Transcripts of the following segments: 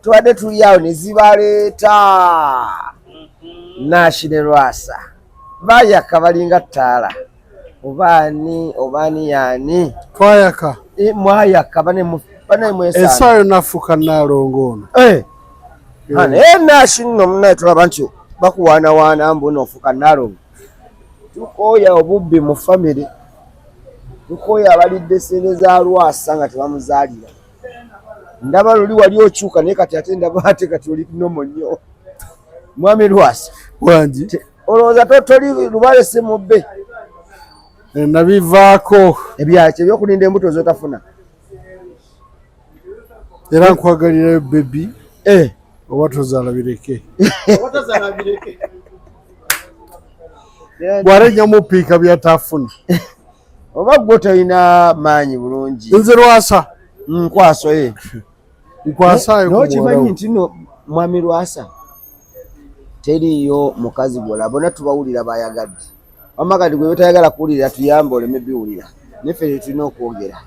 tubadde tuli awo ne zibaleeta National Rwasa bayaka balinga ttaala obaani yaani twayaka mwayaka bane mwesana esayo nafuka nalongo ono National munaye tulaba nti bakuwaanawaana mbu noofuka nalongo tukooya obubbi mu famire tukooya abalidde sente za Lwasa nga tebamuzaalira ndaba luli wali okyuka naye kati ate ndaba ate kati oli nomo nnyo mwami Lwasa wangi olowooza toli lubale semubbe nabivaako ebyaki ebyokulinda embuto zotafuna era nkwagalirayo bebi oba tozaala bireke bw'alennya mupiika byatafuna oba gwe tolina maanyi bulungi nze Lwasa nkwaso nkwasayo nokimanyi nti no mwami Lwasa teriyo mukazi gwola bonna tubawulira bayagadde amakati gwe betayagala kuwulira tuyambe oleme biwulira neffe tulina okwogera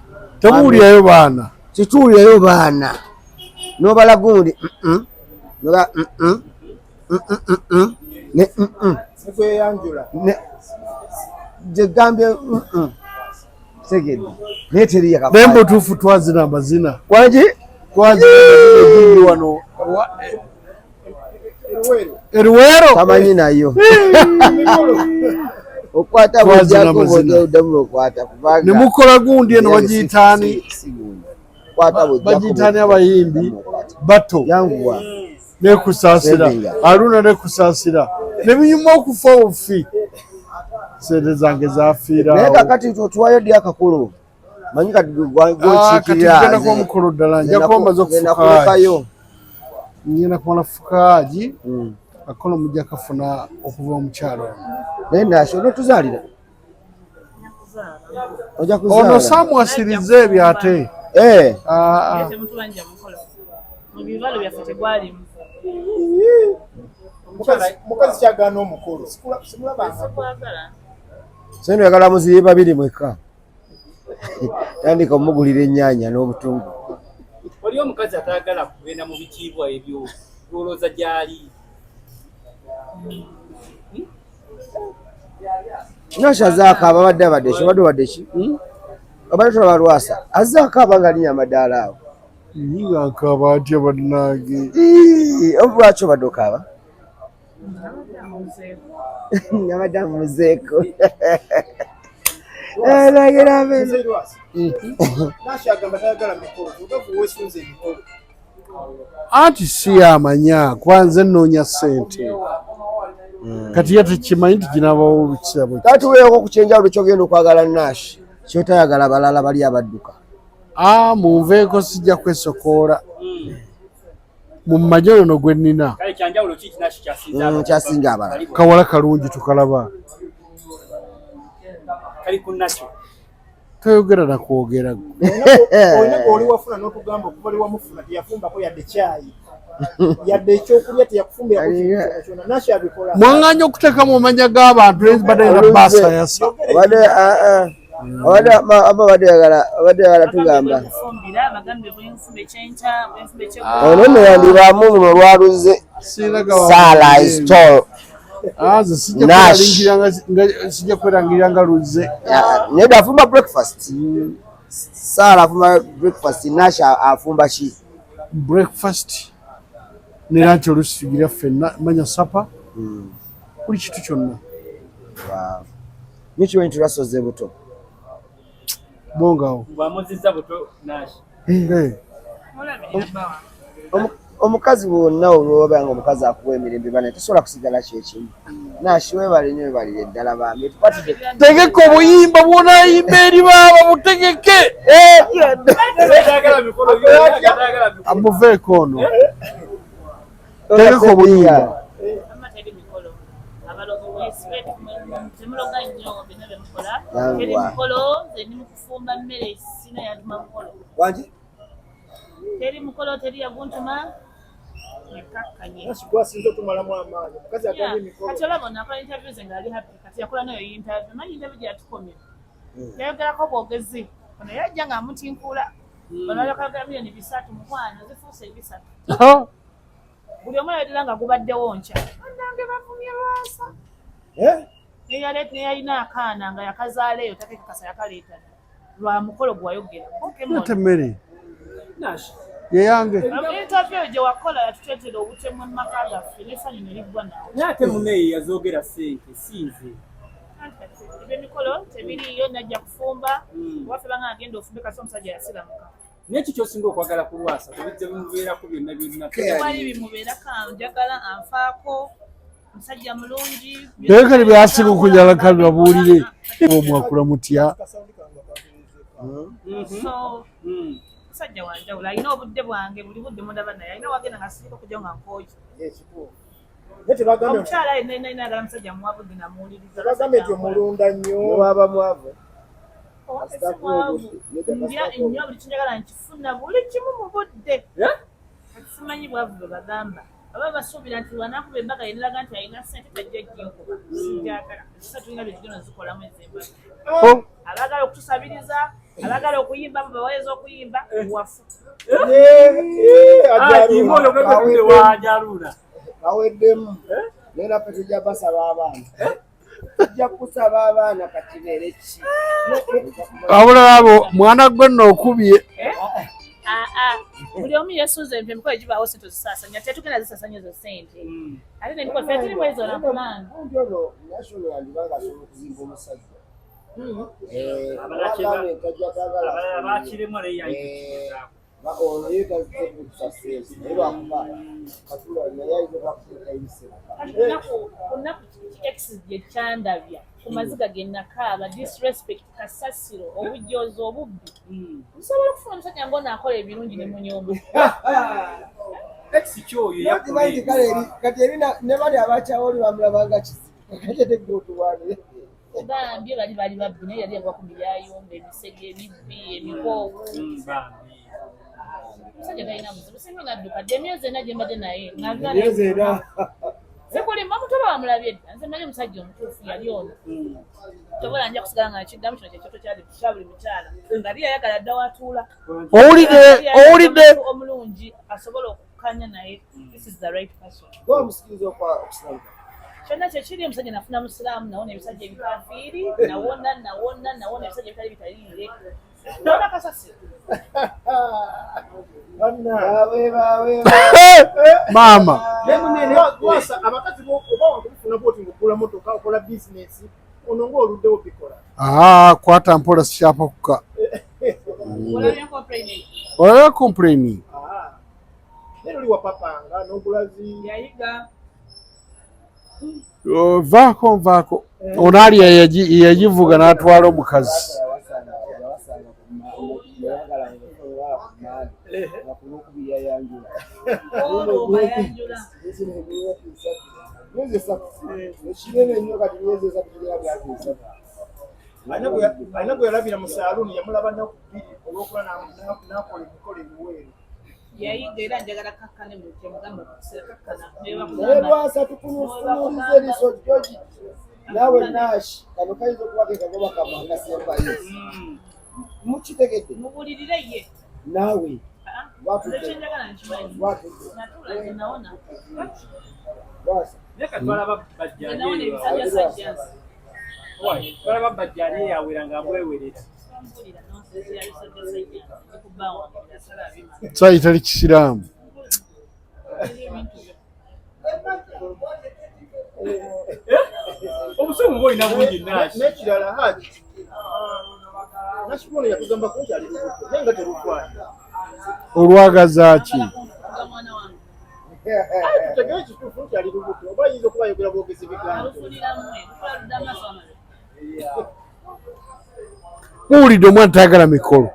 temuwulirayo baana tituwulirayo baana nobalagundi gyegambye segedde naye teriyo naye mbutuufu twazina amazina wangi twazina amazina wano Eruwero tamanyi nayo okwata bwojjakobodamu okwata kubanga ne mukola gundi eno bagiyitaani bagiyitaani abayimbi bato yanguwa nekusaasira Aruna nekusaasira ne binyuma okufa obufi sente zange zafiira naye kakati tuwayo ddi akakulu manyi kati gwekiikirira omukolo ddala njako maze okufukayo ngenda kumala fukaaji akola mujja kafuna okuva omukyalo naye nasho notuzaalira ojja kuzaala ono samwasiriza ebyo ate mukazi kyagaana omukolo sente oyagala muzibe babiri mweka tandika omugulira ennyaanya n'obutungu oli omukazi atayagala kugenda mu bitiibwa ebyo lwolooza gyali Nasha azaakaaba abadde ki abadde tulaba Lwasa azaakaaba nga alinya amadaala awo nga nkaaba atya bannange lwaki obadde okaaba abadde amuzeeko anti si yamanya kwanze nnoonya ssente kati ye tekimanyi nti kinaabawo olukisabo kati weeko okukyenjawulo kyogenda okwagala Nash kyotayagala balala bali abadduka munveeko sijja kwesokoola mu majolono gwe nnina kyasinga abalala kawala kalungi tukalaba toyogera nakwogera oli wafuna n'otugamba okuva oli wamufuna teyafumbako yadde kyayi yadde ekyokulya teyakufumba yakukyona Nasha abikola mwaŋŋanya okuteekamu amanya g'abantu badde na baasa yasa abadde yagala tugamba ono nno yandibaamu muno olwaluze Saala istol sijja kwerangirira nga luze naye afumba breakfast Saala afumba breakfast Nasha afumba ki breakfast nera nti olusigira ffenna manya sapa buli kitu kyonna nikimanyi tulasoze buto bongawo bwamuzizza buto Nash omukazi wonna olwobanga omukazi akuwa emirembe bane tosobola kusigala kyekimu Nash webale nnyo webalire ddala bambi tegeka obuyimba bwonayimba eri baaba butegeke amuveeko ono tegeka obuyimba teri mukolo teri yaguntuma nekakkanye Nashikwasiza otumalamu amaanyi mukazi agambye emikolo kati olaba nakola interviews ngali happy kati yakola nayo interview manyi interview gyatukomye yayogerako bwogezi ono yajja nga amutinkula bano bakagala milioni 3 mukwano zifuuse 3 Ha? buli omu yayitira nga gubaddewo nkya annange bavumye lwasa neyalina akaana nga yakazaala eyo takekakasa yakaleeta lwa mukolo gwe wayogera Ate mmere yeyange interview gye wakola yatuteetera obutemu emmaka gaffe n'essanyu ne liggwa nawe naye ate muneeyo yazoogera ssente siinze ebyemikolo tebiriiyo najja kufumba waffe banga agenda ofumbe kasi omusajja yasiramuka n'ekyo ky'osinga okwagala ku Lwasa kubijja bimubeerako byonna byonna tewali bimubeerako njagala anfaako musajja mulungi naye kale byasiga okunyala kabi babuulire omwakula mutya so musajja wanjawulo alina obudde bwange buli budde mundaba naye alina wagenda nga sirika okujja nga nkooki omukyala ayinayagala musajja muwavudde namuwuliriza tebagambe nti omulunda nnyo waba mwavu ndya ennyo buli kinjagala nkifuna buli kimu mu budde simanyi bwavu bwe bagamba aba basuubira nti wanakuba embaga yeneraga nti alina sente tajja jinkuba sinjagala sisa tulina byezigeno zikolamu ez'embaga abagala okutusabiriza abagala okuyimba baweza okuyimba wafu wajalula aweddemu nera pe tujja basaba abaana tujja kusaba abaana kakibeere ki abula abo mwana gwe nno okubye buli omu yesuuza emikolo gibaawo sente ozisaasanya tetugenda zisaasanya ezo sente ate nemikolo fe tiri mwezi onakulanga ondi ono national yandibanga asobola okuzimba omusajja abakiremu naye ono ye tazikusa sente naye lwakuba katula naye ayina lwakuteeka ebisera kunaku x gye kyandabya ku maziga ge nakaaba disrespect kasasiro obujoozi obubbi nsobola okufuna omusajja ngaono akola ebirungi ne munyooma ekikyoyo kati eri ne bali abakyawoli bamulabanga kizibu kati ate gotulwanire ogambye bali babbi naye yali yagwa ku miryayumba emisege emibbi emikoowu omusajja talina buzibu singa nadduka dde emyezi ena gye mbadde naye sekulimba mutoba wamulabye dda nze mmanyi omusajja omutuufu yali ono tobola nja kusigala nga nakiddamu kino kyekyoto kya buli mukyala nga li yayagala dda watuula owulidde omulungi asobola okukanya naye this is the right person omusikiriza okusiramika kyonna kyekiri omusajja nafuna musiraamu nawona ebisajja ebikafiiri nawona ebisajja ebitali bitaliire nona kasasiro maama Lwasa abakazi oba wakufuna bwoti ng'ogula motoka okola bizinesi ono ng'oluddewo bikola kwata mpola sikyapa kuka olabya complaining naye oli wapapanga n'ogulazi yayiga vaako ono ali yagivuga n'atwala omukazi alina gwe yalabira mu saaluuni yamulaba nnaku bbiri olw'okuba n'akola emikolo emiweeru yayiga era njagala kakkane mu kyemugamba okukiseera kakkana naye Lwasa tukunuuliza eriiso jogi naawe nashi kano kayinza okuba ke kagoba kamanga sembayo mukitegedde mubulirire ye naawe kyenjagala nkimanyi natula nze nawona Lwasa naye katwalaba nawona ebisajja sajjansi twalaba bajjali yawera nga bwewerera mpulira nonsesi yabisajja sajjansi zikubbaawo asala abima sayitali kisiraamu obusumu bwolina bungi naki n'ekirala haji nakikono yatugambako nti ali lubuto naye nga terutwala olwagaza ki mwana wange tutegere ekituufu nti ali lubuto oba ayinza okuba ayogera bwogezi bigambo alufuliramu kukola ludda amaaso amala muwulidde omwana tayagala mikolo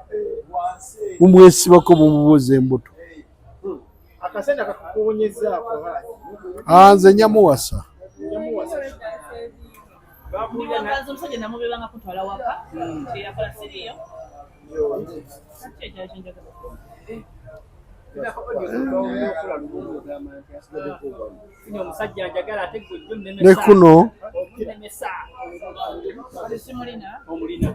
mumwesibako mumubuuza embuto akasente akakuwonyezaako nze nyamuwasa niwangaza omusajja namubebanga kutwala waka teyakola siriyo kyekyo kyenjagala omusajja njagala ate gwe ne kuno nemesa simulina omulina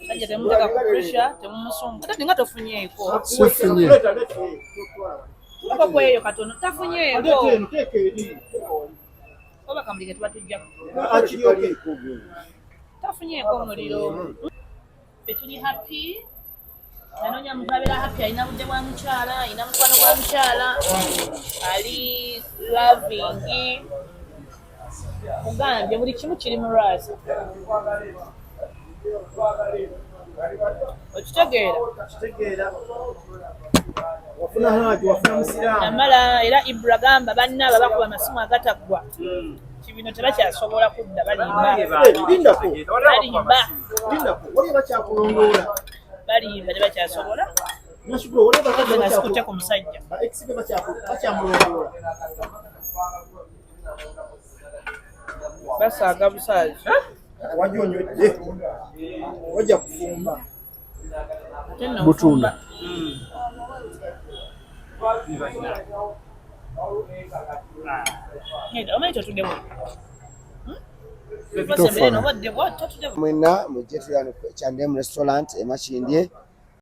Kajja temuteka ku pressure temumusumba kati nga tofunyeeko Sifunye. oba kweyo katono tafunyeeko Teeka eri. oba kamulike tuba tujjako Akiri okay. tafunyeeko omuliro ffe tuli happy nanoonya muntu abeera happy alina budde bwa mukyala alina mukwano gwa mukyala ali loving mugambye buli kimu kiri mu lwazi okitegeera Wafuna haji, wafuna musiraamu. amala era Ibra gamba banna ababakuba amasimu agataggwa kibino tebakyasobola kudda balimba Lindako. Wali bakyakulongoola. balimba tebakyasobola Nashukuru, wali nga sikutte ku musajja Exibe bakyamulongoola. basaaga busaazi Wajonjodde. Wajja kufumba. ate nno Butunda. nfumba. Ngenda omanyi totudde bwe Tofana. obadde bw'ototudde bwe mwena mujje tuyano Kyandemu restaurant e Makindye